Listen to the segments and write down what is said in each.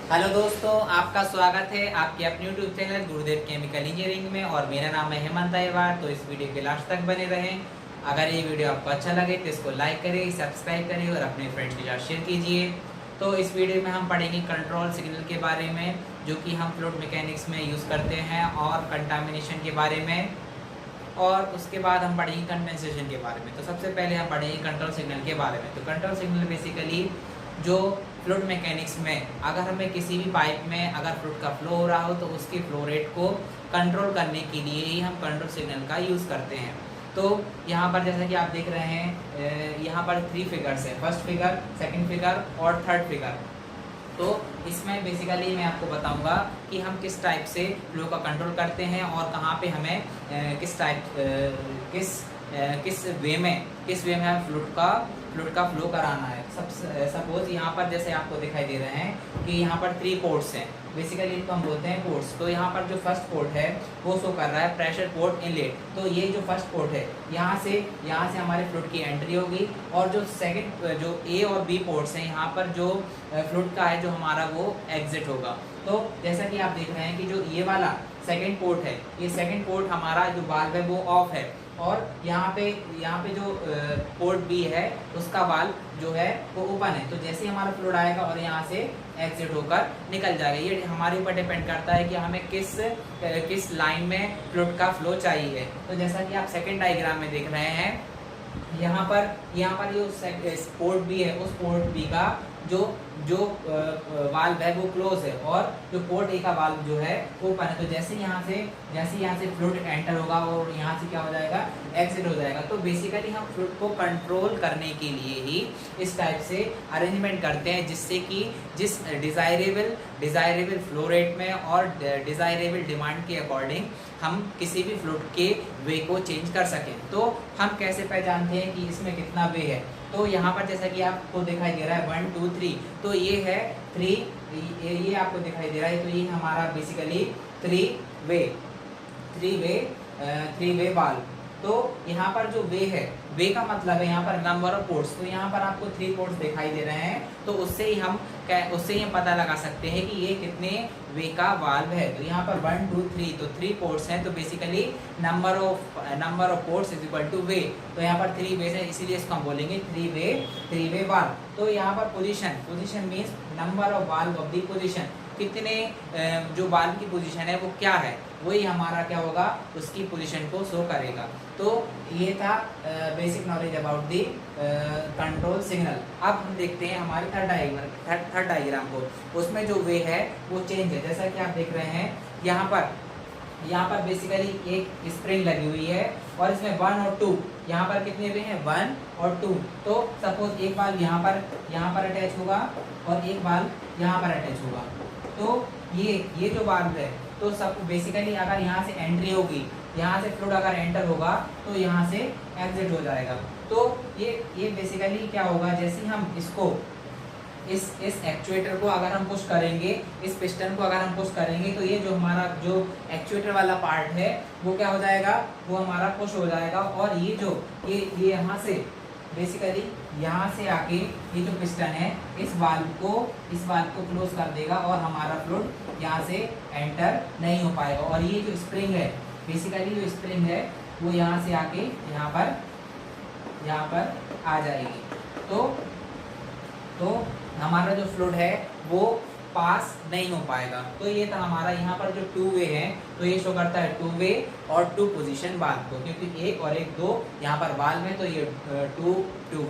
Hello दोस्तों, आपका स्वागत है आपके अपने यूट्यूब चैनल गुरुदेव केमिकल इंजीनियरिंग में। और मेरा नाम है हेमंत अयवार। तो इस वीडियो के लास्ट तक बने रहें। अगर ये वीडियो आपको अच्छा लगे तो इसको लाइक करिए, सब्सक्राइब करिए और अपने फ्रेंड्स के साथ शेयर कीजिए। तो इस वीडियो में हम पढ़ेंगे कंट्रोल सिग्नल के बारे में, जो कि हम फ्लूइड मैकेनिक्स में यूज़ करते हैं, और कंटामिनेशन के बारे में, और उसके बाद हम पढ़ेंगे कंडेंसेशन के बारे में। तो सबसे पहले हम पढ़ेंगे कंट्रोल सिग्नल के बारे में। तो कंट्रोल सिग्नल बेसिकली जो फ्लूइड मैकेनिक्स में अगर हमें किसी भी पाइप में अगर फ्लूइड का फ्लो हो रहा हो तो उसके फ्लो रेट को कंट्रोल करने के लिए ही हम कंट्रोल सिग्नल का यूज़ करते हैं। तो यहाँ पर जैसा कि आप देख रहे हैं, यहाँ पर 3 फिगर्स हैं, फर्स्ट फिगर, सेकंड फिगर और थर्ड फिगर। तो इसमें बेसिकली मैं आपको बताऊंगा कि हम किस टाइप से फ्लो का कंट्रोल करते हैं और कहाँ पे हमें किस वे में हमें फ्लूइड का फ्लो कराना है। सपोज यहाँ पर जैसे आपको दिखाई दे रहे हैं कि यहाँ पर 3 पोर्ट्स हैं, बेसिकली इनको हम बोलते हैं पोर्ट्स। तो यहाँ पर जो फर्स्ट पोर्ट है वो शो कर रहा है प्रेशर पोर्ट इनलेट। तो ये जो फर्स्ट पोर्ट है यहाँ से हमारे फ्लूइड की एंट्री होगी, और जो सेकंड जो ए और बी पोर्ट्स हैं यहाँ पर जो फ्लूइड का है जो हमारा वो एग्जिट होगा। तो जैसा कि आप देख रहे हैं कि जो ये वाला सेकंड पोर्ट है, ये सेकंड पोर्ट हमारा जो वाल्व है वो ऑफ है, और यहाँ पे जो पोर्ट बी है उसका वाल्व जो है वो ओपन है। तो जैसे ही हमारा फ्लूइड आएगा और यहाँ से एग्जिट होकर निकल जाएगा। ये हमारे ऊपर डिपेंड करता है कि हमें किस लाइन में फ्लूइड का फ्लो चाहिए। तो जैसा कि आप सेकंड डायग्राम में देख रहे हैं, यहाँ पर जो पोर्ट बी है उस पोर्ट बी का जो वाल्व है वो क्लोज है, और जो पोर्ट ए का वाल्व जो है ओपन है। तो जैसे यहाँ से फ्लूइड एंटर होगा और यहाँ से क्या हो जाएगा, एग्जिट हो जाएगा। तो बेसिकली हम फ्लूइड को कंट्रोल करने के लिए ही इस टाइप से अरेंजमेंट करते हैं, जिससे कि जिस डिजायरेबल फ्लो रेट में और डिजायरेबल डिमांड के अकॉर्डिंग हम किसी भी फ्लूइड के वे को चेंज कर सकें। तो हम कैसे पहचानते हैं कि इसमें कितना वे है। तो यहाँ पर जैसा कि आपको दिखाई दे रहा है 1 2 3, तो ये है 3, ये आपको दिखाई दे रहा है। तो ये हमारा बेसिकली 3 वे वाल्व। तो यहाँ पर जो वे है, वे का मतलब है यहाँ पर नंबर ऑफ पोर्ट्स। तो यहाँ पर आपको 3 पोर्ट्स दिखाई दे रहे हैं, तो उससे ही हम पता लगा सकते हैं कि ये कितने वे का वाल्व है। तो यहाँ पर 1 2 3, तो 3 पोर्ट्स हैं। तो basically number of ports is equal two way. तो यहाँ पर 3 वे है, इसीलिए इसको हम बोलेंगे 3 वे वाल्व। तो यहाँ पर position means number of valve of the position, कितने जो वाल्व की पोजीशन है वो क्या है, वही हमारा क्या होगा, उसकी पोजीशन को शो करेगा। तो ये था basic knowledge about the control signal. अब हम देखते हैं हमारे थर्ड डायग्राम को। उसमें जो वे है वो चेंज है। जैसा कि आप देख रहे हैं, यहाँ पर बेसिकली एक स्प्रिंग लगी हुई है, और इसमें 1 और 2, यहाँ पर कितने वे हैं, 1 और 2। तो सपोज एक वाल्व यहाँ पर अटैच होगा और एक वाल्व यहाँ पर अटैच होगा। तो ये जो वाल्व है, तो सब बेसिकली अगर यहाँ से एंट्री होगी, यहाँ से फ्लूइड अगर एंटर होगा तो यहाँ से एग्जिट हो जाएगा। तो ये बेसिकली क्या होगा, जैसे हम इसको इस एक्चुएटर को अगर हम पुश करेंगे, इस पिस्टन को अगर हम पुश करेंगे, तो ये जो हमारा जो एक्चुएटर वाला पार्ट है वो क्या हो जाएगा, वो हमारा पुश हो जाएगा। और ये यहाँ से बेसिकली यहाँ से आके ये जो पिस्टन है इस वाल्व को क्लोज कर देगा, और हमारा फ्लूइड यहाँ से एंटर नहीं हो पाएगा। और ये जो स्प्रिंग है, बेसिकली जो स्प्रिंग है वो यहाँ से आके यहाँ पर आ जाएगी। तो हमारा जो फ्लूइड है वो पास नहीं हो पाएगा। तो ये था हमारा यहाँ पर जो 2 वे है, तो ये शो करता है 2 वे और 2 पोजीशन वाल्व को, क्योंकि 1 और 1 2 यहाँ पर वाल्व है। तो ये 2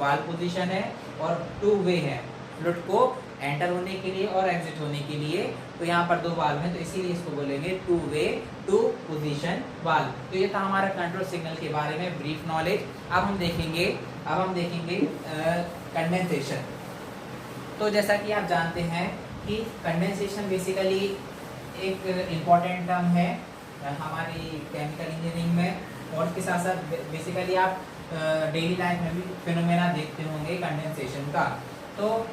वाल्व पोजीशन है और 2 वे है फ्लूइड को एंटर होने के लिए और एग्जिट होने के लिए। तो यहाँ पर 2 वाल्व है, तो इसीलिए इसको बोलेंगे 2 वे 2 पोजीशन वाल्व। तो ये था हमारा कंट्रोल सिग्नल के बारे में ब्रीफ नॉलेज। अब हम देखेंगे कंडेंसेशन। तो जैसा कि आप जानते हैं कि कंडेंसेशन बेसिकली एक इम्पॉर्टेंट टर्म है हमारी केमिकल इंजीनियरिंग में, और इसके साथ साथ बेसिकली आप डेली लाइफ में भी फिनोमेना देखते होंगे कंडेंसेशन का। तो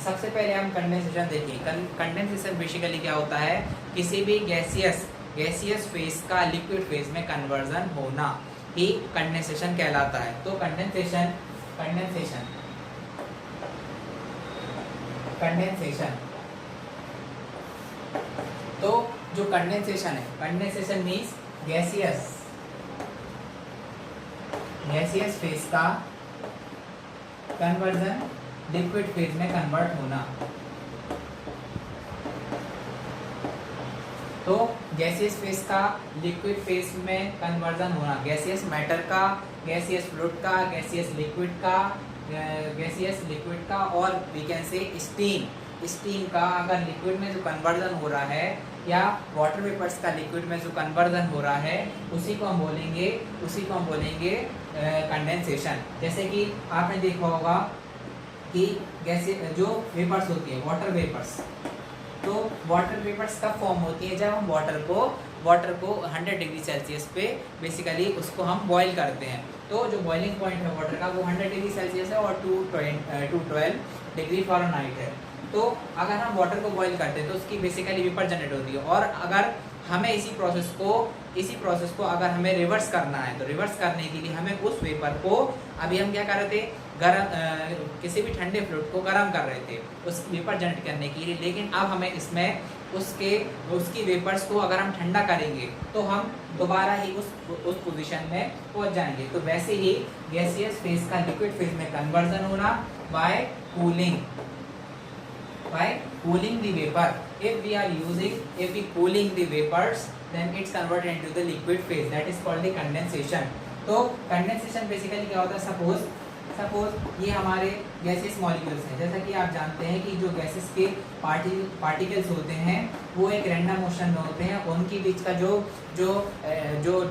सबसे पहले हम कंडेंसेशन देखें। कंडेंसेशन बेसिकली क्या होता है, किसी भी गैसियस फेज का लिक्विड फेज में कन्वर्जन होना ही कंडेंसेशन कहलाता है। तो कंडेंसेशन तो जो कंडेंसेशन है, कंडेंसेशन मीन्स गैसियस फेज का कन्वर्जन लिक्विड फेज में कन्वर्ट होना। तो गैसियस फेज का लिक्विड फेज में कन्वर्जन होना, गैसियस मैटर का, गैसियस फ्लूइड का, गैसियस लिक्विड का और वी कैन से स्टीम का अगर लिक्विड में जो कन्वर्जन हो रहा है या वाटर वेपर्स का लिक्विड में जो कन्वर्जन हो रहा है उसी को हम बोलेंगे कंडेंसेशन। जैसे कि आपने देखा होगा कि जो वेपर्स होती है वाटर वेपर्स, तो वाटर वेपर्स कब फॉर्म होती है, जब हम वाटर को 100 डिग्री सेल्सियस पे बेसिकली उसको हम बॉईल करते हैं। तो जो बॉइलिंग पॉइंट है वाटर का वो 100 डिग्री सेल्सियस है और 212 डिग्री फ़ारेनहाइट है। तो अगर हम वाटर को बॉईल करते हैं तो उसकी बेसिकली वेपर जनरेट होती है। और अगर हमें इसी प्रोसेस को अगर हमें रिवर्स करना है तो रिवर्स करने के लिए हमें उस वेपर को, अभी हम क्या कर रहे थे, किसी भी ठंडे फ्लूइड को गर्म कर रहे थे उस वेपर जनरेट करने के लिए, लेकिन अब हमें इसमें उसकी वेपर्स को अगर हम ठंडा करेंगे तो हम दोबारा ही उस पोजीशन में पहुंच जाएंगे। तो वैसे ही गैसियस फेज का लिक्विड फेज में कन्वर्जन होना bye cooling the vapor. If we cooling the vapors, then it's converted into the liquid phase. That is called the condensation. तो कंडेंसेशन बेसिकली क्या होता है, सपोज ये हमारे गैसेस मॉलिक्यूल्स हैं। जैसा कि आप जानते हैं कि जो गैसेस के पार्टिकल्स होते हैं वो एक रैंडम मोशन में होते हैं। उनके बीच का जो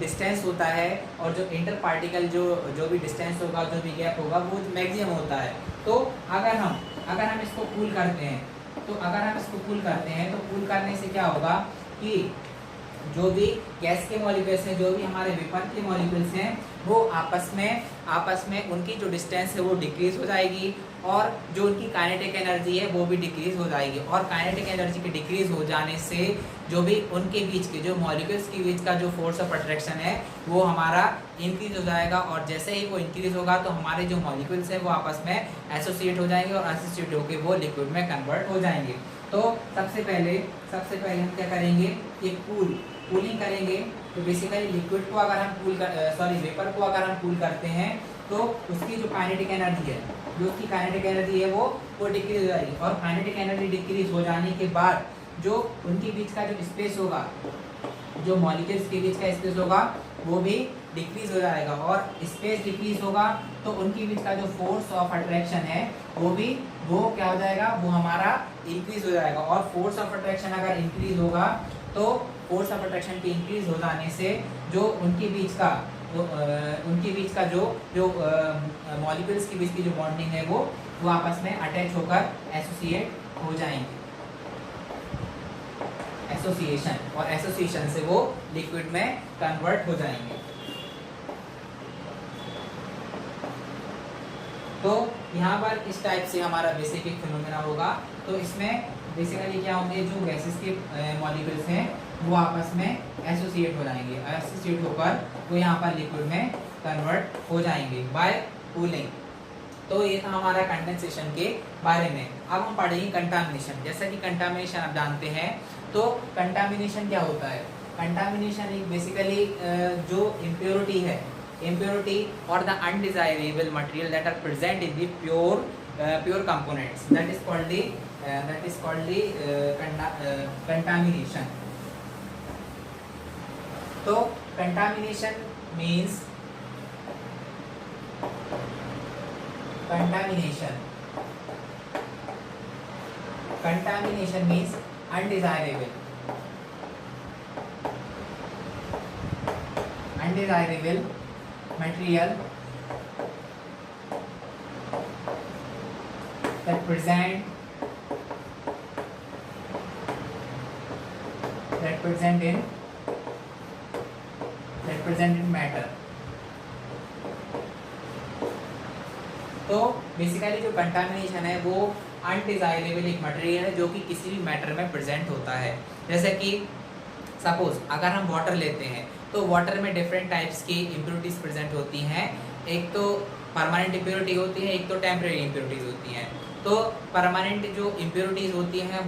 डिस्टेंस होता है और जो इंटर पार्टिकल जो भी डिस्टेंस होगा, जो भी गैप होगा, वो मैक्सिमम होता है। तो अगर हम इसको कूल करते हैं तो कूल करने से क्या होगा कि जो भी गैस के मॉलिक्यूल्स हैं, जो भी हमारे वेपर के मॉलिक्यूल्स हैं, वो आपस में उनकी जो डिस्टेंस है वो डिक्रीज हो जाएगी और जो उनकी काइनेटिक एनर्जी है वो भी डिक्रीज हो जाएगी। और काइनेटिक एनर्जी के डिक्रीज हो जाने से जो भी उनके बीच के जो मॉलिक्यूल्स के बीच का जो फोर्स ऑफ अट्रैक्शन है वो हमारा इंक्रीज हो जाएगा। और जैसे ही वो इंक्रीज होगा तो हमारे जो मॉलिक्यूल्स हैं वो आपस में एसोसिएट हो जाएंगे और एसोसिएट होकर वो लिक्विड में कन्वर्ट हो जाएंगे। तो सबसे पहले हम क्या करेंगे, ये कूलिंग करेंगे। तो बेसिकली लिक्विड को अगर हम वेपर को अगर हम कूल करते हैं तो उसकी जो काइनेटिक एनर्जी है वो डिक्रीज हो जाएगी। और काइनेटिक एनर्जी डिक्रीज हो जाने के बाद जो उनके बीच का जो स्पेस होगा, जो मॉलिक्यूल्स के बीच का स्पेस होगा वो भी डिक्रीज हो जाएगा। और स्पेस डिक्रीज होगा तो उनके बीच का जो फोर्स ऑफ अट्रैक्शन है वो क्या हो जाएगा, वो हमारा इंक्रीज हो जाएगा। और फोर्स ऑफ अट्रैक्शन अगर इंक्रीज होगा तो फोर्स ऑफ अट्रैक्शन के इंक्रीज हो जाने से जो उनके बीच का जो मॉलिक्यूल्स के बीच की जो बॉन्डिंग है वो आपस में अटैच होकर एसोसिएट हो जाएंगे, और एसोसिएशन से वो लिक्विड में कन्वर्ट हो जाएंगे। तो यहाँ पर इस टाइप से हमारा बेसिक एक फिनोमेना होगा। तो इसमें बेसिकली क्या होंगे, जो गैसेस के मॉलिक्यूल्स हैं वो आपस में एसोसिएट हो जाएंगे, एसोसिएट होकर वो यहाँ पर लिक्विड में कन्वर्ट हो जाएंगे बाय कूलिंग। तो ये था हमारा कंडेंसेशन के बारे में। अब हम पढ़ेंगे कंटामिनेशन। जैसा कि कंटामिनेशन आप जानते हैं, तो कंटामिनेशन क्या होता है, कंटामिनेशन एक बेसिकली जो impurity or the undesirable material that are present in the pure components, that is called the contamination. तो contamination means undesirable material that present in matter। तो बेसिकली जो कंटामिनेशन है वो अनडिजायरेबल एक मटेरियल है जो कि किसी भी मैटर में प्रेजेंट होता है। जैसे कि सपोज अगर हम वाटर लेते हैं तो वाटर में डिफरेंट टाइप्स की इम्प्योरिटीज प्रेजेंट होती हैं। एक तो परमानेंट इम्प्योरिटी होती है, एक तो टेम्परेरी इम्प्योरिटीज होती हैं। तो परमानेंट जो इम्प्योरिटीज होती हैं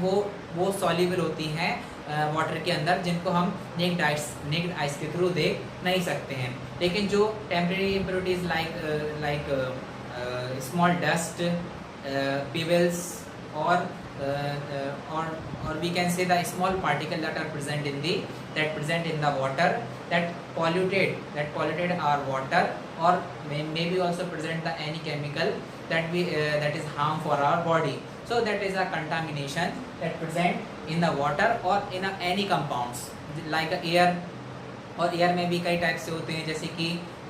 वो सॉल्युबल होती हैं, वाटर के अंदर, जिनको हम नेक्ड आइस के थ्रू देख नहीं सकते हैं। लेकिन जो temporary impurities like small dust, pebbles और we can say the small particle that are present in the water that polluted our water, or maybe also present the any chemical that is harm for our body. So that is a contamination that present in the water or in any compounds like air. और air में भी कई type से होते हैं, जैसे कि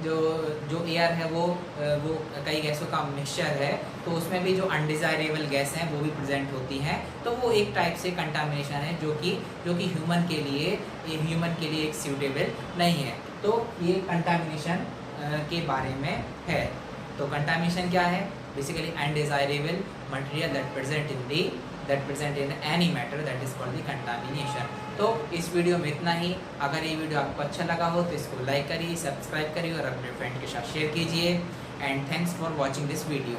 जो एयर है वो कई गैसों का मिक्सचर है, तो उसमें भी जो अनडिज़ायरेबल गैस हैं वो भी प्रेजेंट होती हैं। तो वो एक टाइप से कंटामिनेशन है जो कि ह्यूमन के लिए एक सूटेबल नहीं है। तो ये कंटामिनेशन के बारे में है। तो कंटामिनेशन क्या है? Basically undesirable material that present in any matter, that is called the contamination। तो इस वीडियो में इतना ही। अगर ये वीडियो आपको अच्छा लगा हो तो इसको लाइक करिए, सब्सक्राइब करिए और अपने फ्रेंड के साथ शेयर कीजिए। And thanks for watching this video.